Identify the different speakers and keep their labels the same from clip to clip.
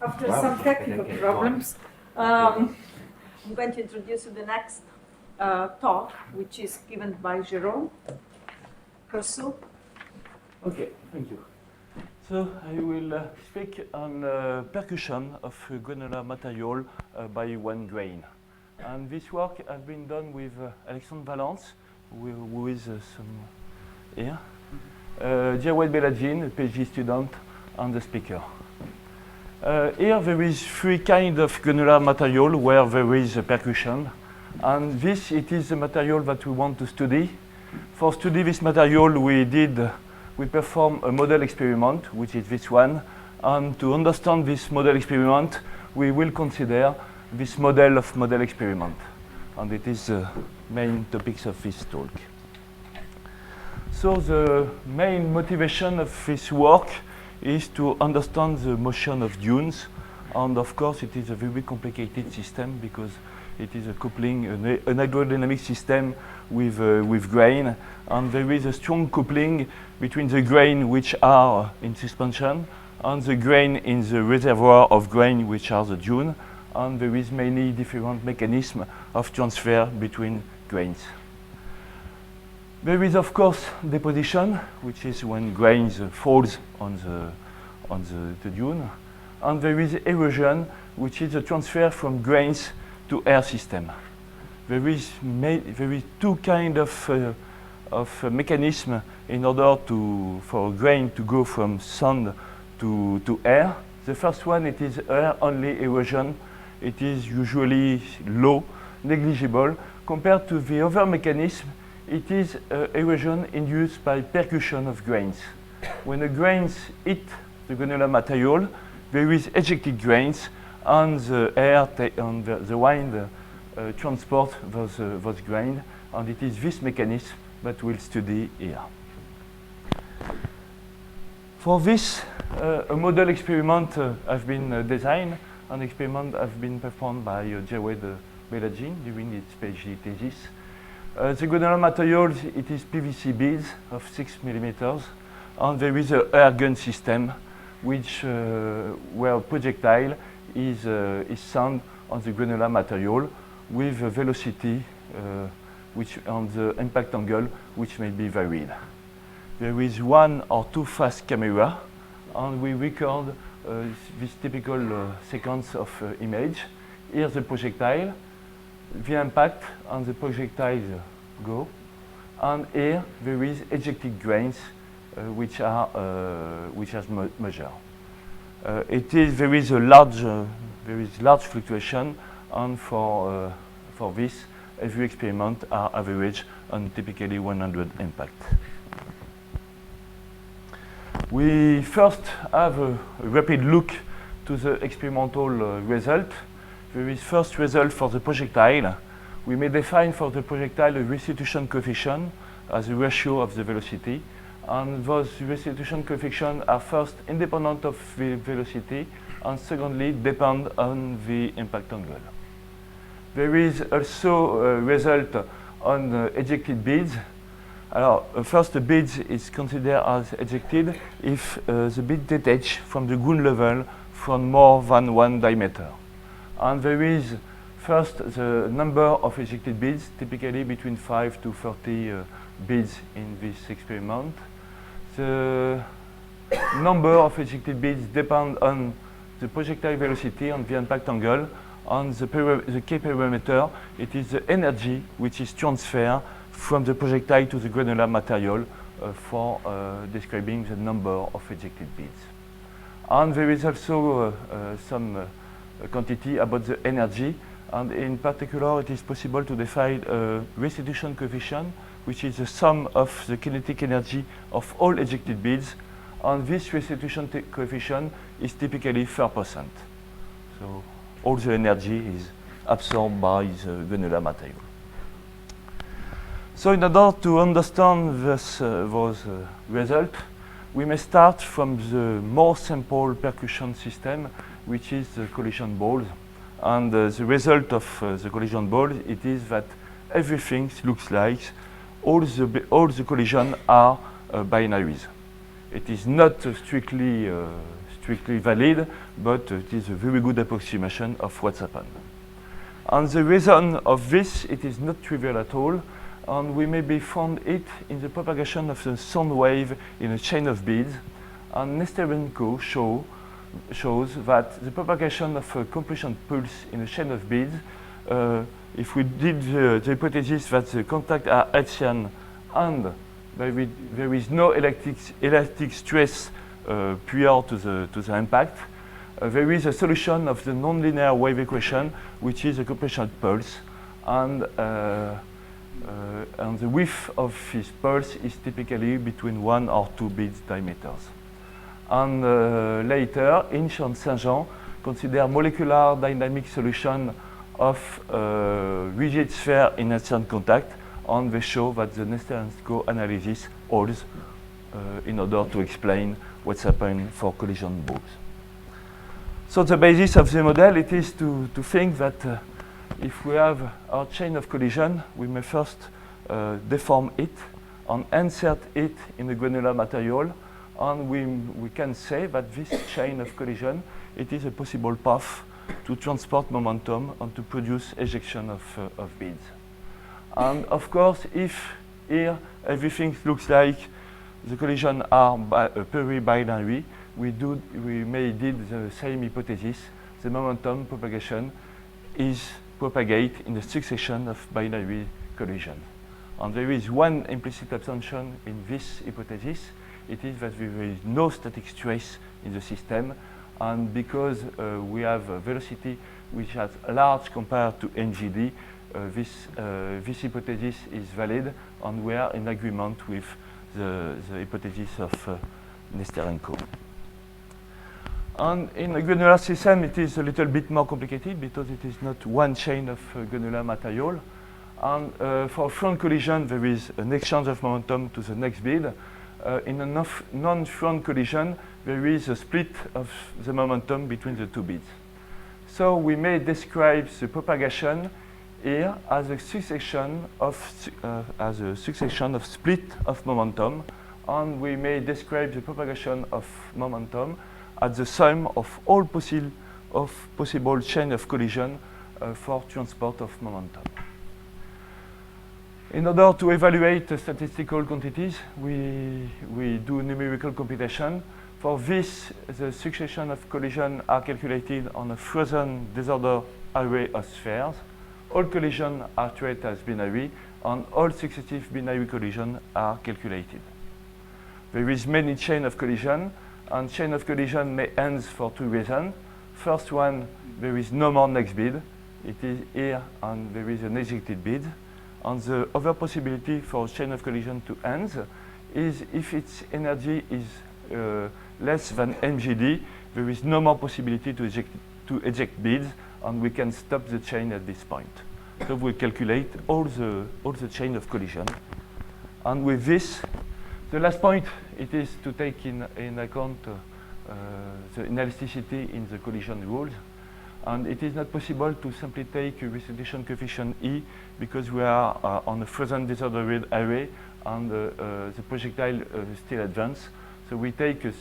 Speaker 1: After some technical problems, I'm going to introduce you the next talk, which is given by Jérôme Cossou.
Speaker 2: Okay, thank you. So I will speak on percussion of granular material by one grain. And this work has been done with Alexandre Valence, who is here, Jawed Beladjin, a PhD student, and the speaker. Here there is three kinds of granular material where there is percussion, and this it is the material that we want to study. For study this material we perform a model experiment, which is this one, and to understand this model experiment we will consider this model of model experiment, and it is the main topics of this talk. So the main motivation of this work is to understand the motion of dunes, and of course it is a very complicated system because it is a coupling, an hydrodynamic system with grain, and there is a strong coupling between the grain which are in suspension and the grain in the reservoir of grain which are the dune, and there is many different mechanisms of transfer between grains. There is of course deposition, which is when grains falls on the dune, and there is erosion, which is a transfer from grains to air system. There is two kind of mechanism in order for a grain to go from sand to air. The first one, it is air only erosion. It is usually low, negligible. Compared to the other mechanism, it is erosion induced by percussion of grains. When the grains hit the granular material, there is ejected grains, and the air and the wind transport those grains, and it is this mechanism that we'll study here. For this, a model experiment has been designed. An experiment has been performed by Jawed Beladjin during his PhD thesis. The granular material, it is PVC beads of 6 millimeters, and there is an air gun system where projectile is sent on the granular material with a velocity and the impact angle which may be varied. There is one or two fast camera, and we record this typical sequence of image. Here's the projectile, the impact, and the projectile go, and here there is ejected grains which are measured. There is large fluctuation, and for this every experiment are average and typically 100 impact. We first have a rapid look to the experimental result. There is first result for the projectile. We may define for the projectile a restitution coefficient as a ratio of the velocity, and those restitution coefficients are first independent of the velocity, and secondly depend on the impact angle. There is also a result on ejected beads. First, the bead is considered as ejected if the bead detaches from the ground level from more than one diameter. And there is first the number of ejected beads, typically between 5 to 30 beads in this experiment. The number of ejected beads depend on the projectile velocity and the impact angle. On the key parameter, it is the energy which is transferred from the projectile to the granular material for describing the number of ejected beads. And there is also some quantity about the energy, and in particular it is possible to define a restitution coefficient, which is the sum of the kinetic energy of all ejected beads, and this restitution coefficient is typically 4%. So all the energy is absorbed by the granular material. So in order to understand those results, we may start from the more simple percussion system, which is the collision balls. And the result of the collision balls, it is that everything looks like all the collisions are binaries. It is not strictly strictly valid, but it is a very good approximation of what's happened. And the reason of this, it is not trivial at all, and we maybe found it in the propagation of the sound wave in a chain of beads. And Nesterenko shows that the propagation of a compression pulse in a chain of beads, if we did the hypothesis that the contacts are Hertzian and there is no elastic stress prior to the impact, there is a solution of the nonlinear wave equation, which is a compression pulse, and the width of this pulse is typically between 1 or 2 beads diameters. And later, Inch and Saint-Jean consider molecular dynamic solution of rigid sphere in Hertzian contact, and they show that the Nesterenko analysis holds in order to explain what's happened for collision balls. So the basis of the model, it is to think that if we have our chain of collision, we may first deform it and insert it in the granular material, and we can say that this chain of collision, it is a possible path to transport momentum and to produce ejection of beads. And of course, if here everything looks like the collisions are peri-binary, we may did the same hypothesis. The momentum propagation is propagate in the succession of binary collision. And there is one implicit assumption in this hypothesis. It is that there is no static stress in the system, and because we have a velocity which is large compared to NGD, this hypothesis is valid, and we are in agreement with the hypothesis of Nesterenko. And in a granular system, it is a little bit more complicated because it is not one chain of granular material. And for front collision, there is an exchange of momentum to the next bead. In a non-front collision, there is a split of the momentum between the two beads. So we may describe the propagation here as a succession of split of momentum, and we may describe the propagation of momentum as the sum of all possible chain of collision for transport of momentum. In order to evaluate the statistical quantities, we do numerical computation. For this, the succession of collision are calculated on a frozen disorder array of spheres. All collisions are treated as binary, and all successive binary collisions are calculated. There is many chain of collision, and chain of collision may end for two reasons. First one, there is no more next bead. It is here, and there is an ejected bead. And the other possibility for chain of collision to end is if its energy is less than mgd, there is no more possibility to eject beads, and we can stop the chain at this point. So we calculate all the chain of collision. And with this, the last point, it is to take in account the inelasticity in the collision rules. And it is not possible to simply take a restitution coefficient E because we are on a frozen disordered array and the projectile still advances. So we take a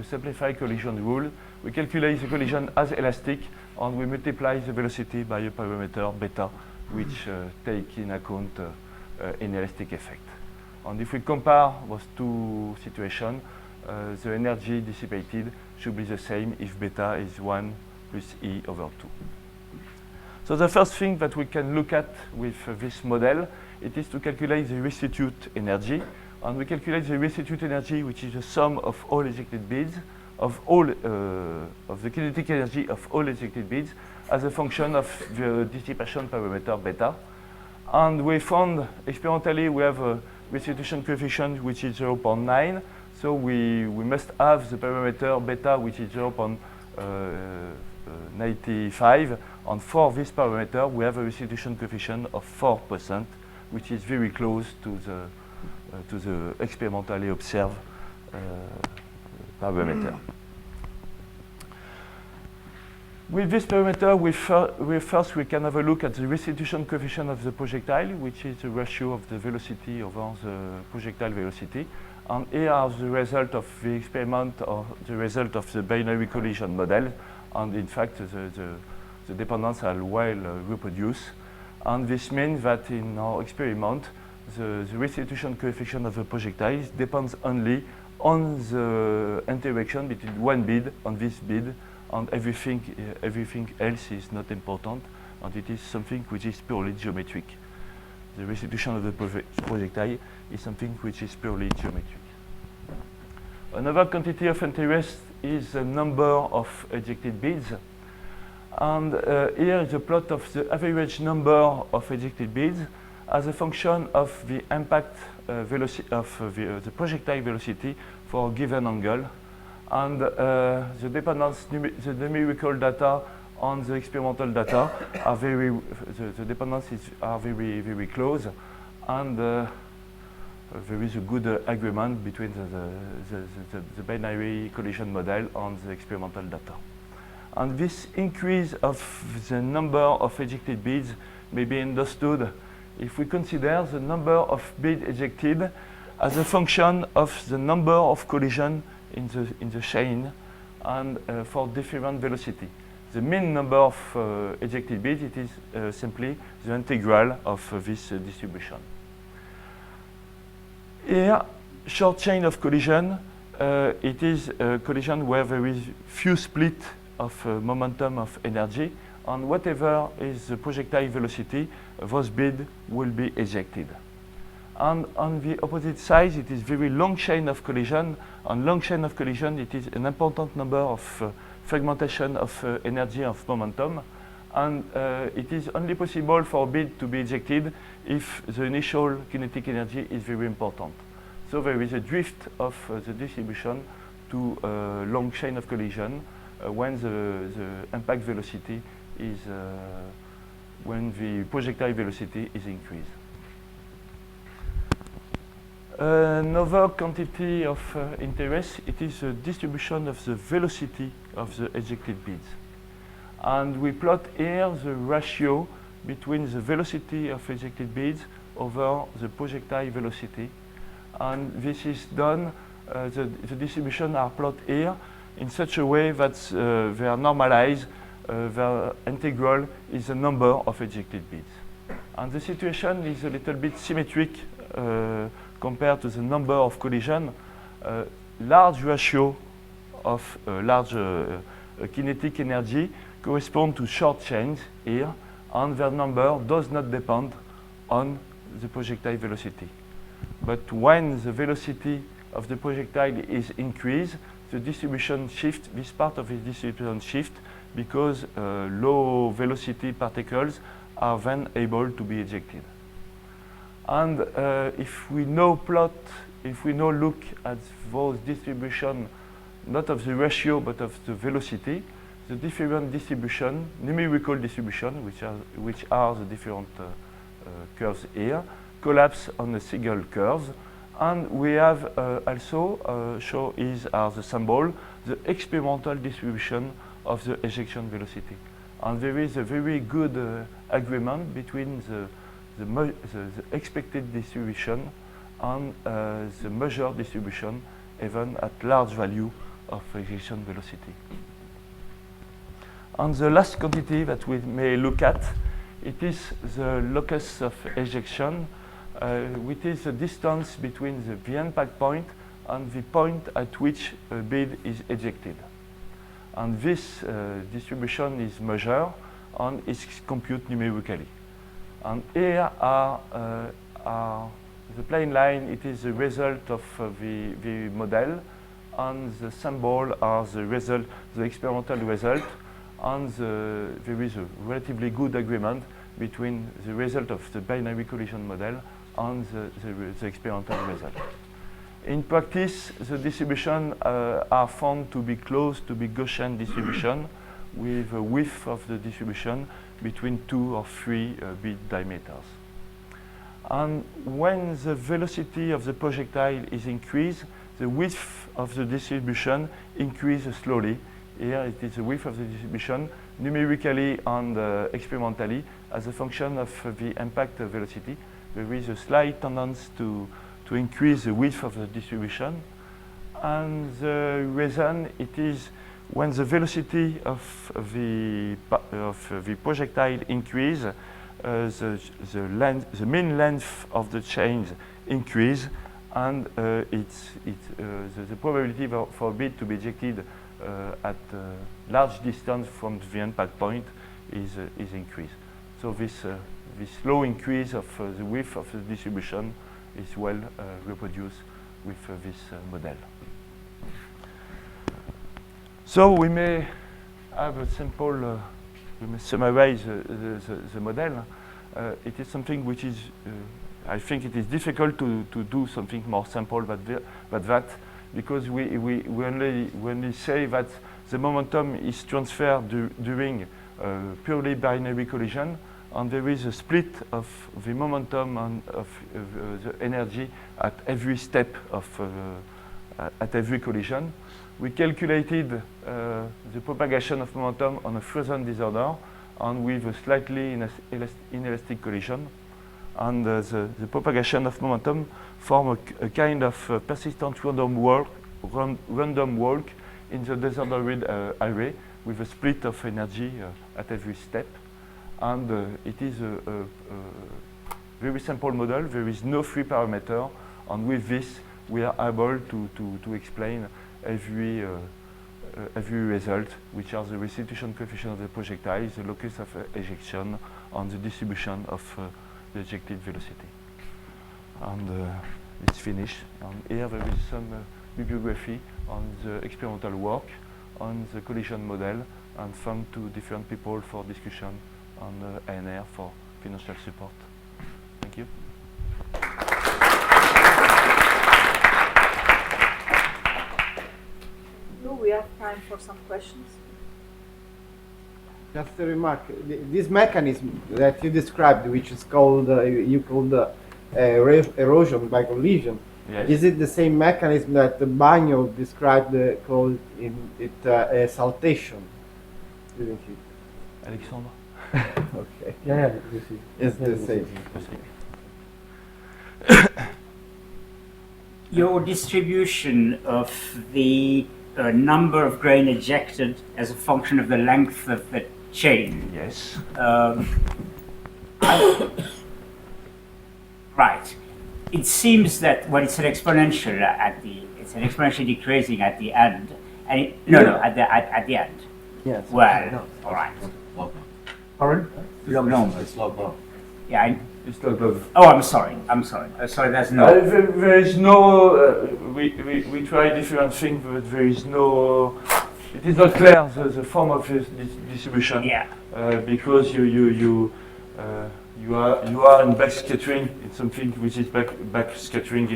Speaker 2: simplified collision rule. We calculate the collision as elastic, and we multiply the velocity by a parameter beta, which take in account inelastic effect. And if we compare those two situations, the energy dissipated should be the same if beta is 1 plus E over 2. So the first thing that we can look at with this model, it is to calculate the restitute energy. And we calculate the restitute energy, which is the sum of all ejected beads, of the kinetic energy of all ejected beads, as a function of the dissipation parameter beta. And we found experimentally we have a restitution coefficient which is 0.9. So we must have the parameter beta, which is 0.95. And for this parameter, we have a restitution coefficient of 4%, which is very close to the experimentally observed parameter. With this parameter, we can have a look at the restitution coefficient of the projectile, which is the ratio of the velocity over the projectile velocity. And here are the result of the experiment or the result of the binary collision model. And in fact, the dependence are well reproduced. And this means that in our experiment, the restitution coefficient of the projectile depends only on the interaction between one bead and this bead, and everything else is not important, and it is something which is purely geometric. The restitution of the projectile is something which is purely geometric. Another quantity of interest is the number of ejected beads. And here is a plot of the average number of ejected beads as a function of the impact velocity of the projectile velocity for a given angle. And the dependence, the numerical data on the experimental data are the dependencies are very close, and there is a good agreement between the binary collision model and the experimental data. And this increase of the number of ejected beads may be understood if we consider the number of beads ejected as a function of the number of collisions in the chain and for different velocity. The mean number of ejected beads, it is simply the integral of this distribution. Here, short chain of collision, it is a collision where there is few split of momentum of energy, and whatever is the projectile velocity, those beads will be ejected. And on the opposite side, it is very long chain of collision. On long chain of collision, it is an important number of fragmentation of energy of momentum, and it is only possible for a bead to be ejected if the initial kinetic energy is very important. So there is a drift of the distribution to a long chain of collision when the impact velocity is when the projectile velocity is increased. Another quantity of interest, it is the distribution of the velocity of the ejected beads. And we plot here the ratio between the velocity of ejected beads over the projectile velocity. And this is done, the distribution are plotted here in such a way that they are normalized, the integral is the number of ejected beads. And the situation is a little bit symmetric compared to the number of collisions. Large ratio of large kinetic energy correspond to short chains here, and their number does not depend on the projectile velocity. But when the velocity of the projectile is increased, the distribution shift, this part of the distribution shift, because low velocity particles are then able to be ejected. And if we now look at those distribution, not of the ratio but of the velocity, the different distribution, numerical distribution, which are the different curves here, collapse on a single curve. And we have also show is as a symbol the experimental distribution of the ejection velocity. And there is a very good agreement between the expected distribution and the measured distribution, even at large value of ejection velocity. And the last quantity that we may look at, it is the locus of ejection, which is the distance between the impact point and the point at which a bead is ejected. And this distribution is measured and is computed numerically. And here are the plane line, it is the result of the model, and the symbol are the result, the experimental result, and there is a relatively good agreement between the result of the binary collision model and the experimental result. In practice, the distribution are found to be close to be Gaussian distribution with a width of the distribution between 2 or 3 bead diameters. And when the velocity of the projectile is increased, the width of the distribution increases slowly. Here it is the width of the distribution numerically and experimentally as a function of the impact velocity. There is a slight tendency to to increase the width of the distribution. And the reason it is when the velocity of the projectile increase, the mean length of the chains increase, and the probability for a bit to be ejected at large distance from the impact point is increased. So this slow increase of the width of the distribution is well reproduced with this model. So we may have a simple, we may summarize the model. It is something which is, I think it is difficult to do something more simple than that, because we only say that the momentum is transferred during purely binary collision, and there is a split of the momentum and of the energy at every step of at every collision. We calculated the propagation of momentum on a frozen disorder and with a slightly inelastic collision. And the propagation of momentum form a kind of persistent random walk in the disordered array with a split of energy at every step. And it is a very simple model. There is no free parameter, and with this we are able to explain every result, which are the restitution coefficient of the projectile, the locus of ejection, and the distribution of the ejected velocity. And it's finished. And here there is some bibliography on the experimental work, on the collision model, and from two different people for discussion on ANR for financial support. Thank you.
Speaker 1: Do we have time for some questions?
Speaker 3: Just a remark. This mechanism that you described, which is called erosion by collision,
Speaker 2: Yes.
Speaker 3: is it the same mechanism that Bagno described, called saltation? Didn't he?
Speaker 2: Alexandre?
Speaker 3: Okay.
Speaker 4: Yeah, this is.
Speaker 3: It's the same.
Speaker 4: Your distribution of the number of grain ejected as a function of the length of the chain.
Speaker 2: Yes.
Speaker 4: Right. It seems that when it's an exponential it's an exponentially decreasing at the end, and at the end.
Speaker 3: Yes.
Speaker 4: Well, all right. Pardon?
Speaker 5: Log
Speaker 4: No.
Speaker 5: It's log log.
Speaker 4: Yeah.
Speaker 2: It's not log.
Speaker 4: Oh, I'm sorry. Sorry, there's no.
Speaker 2: There is no. We try different things, but there is no. It is not clear the form of this distribution.
Speaker 4: Yeah.
Speaker 2: Because you are in back scattering. It's something which is back scattering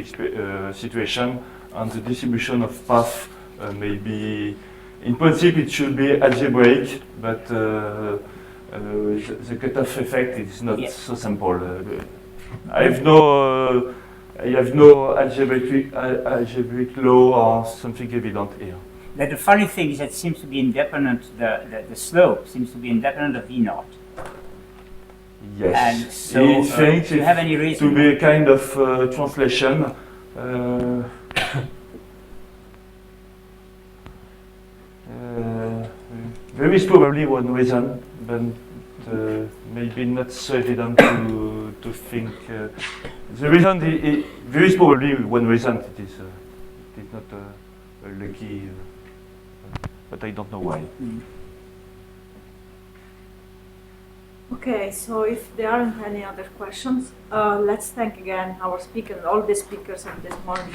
Speaker 2: situation, and the distribution of path may be. In principle, it should be algebraic, but the cutoff effect is not so simple. I have no algebraic law or something evident here.
Speaker 4: That the funny thing is that it seems to be independent. The slope seems to be independent of V0.
Speaker 2: Yes.
Speaker 4: And so, do you have any reason
Speaker 2: to be a kind of translation? There is probably one reason, but maybe not so evident to think. The reason there is probably one reason. It is not lucky, but I don't know why.
Speaker 1: Okay, so if there aren't any other questions, let's thank again our speaker and all the speakers of this morning.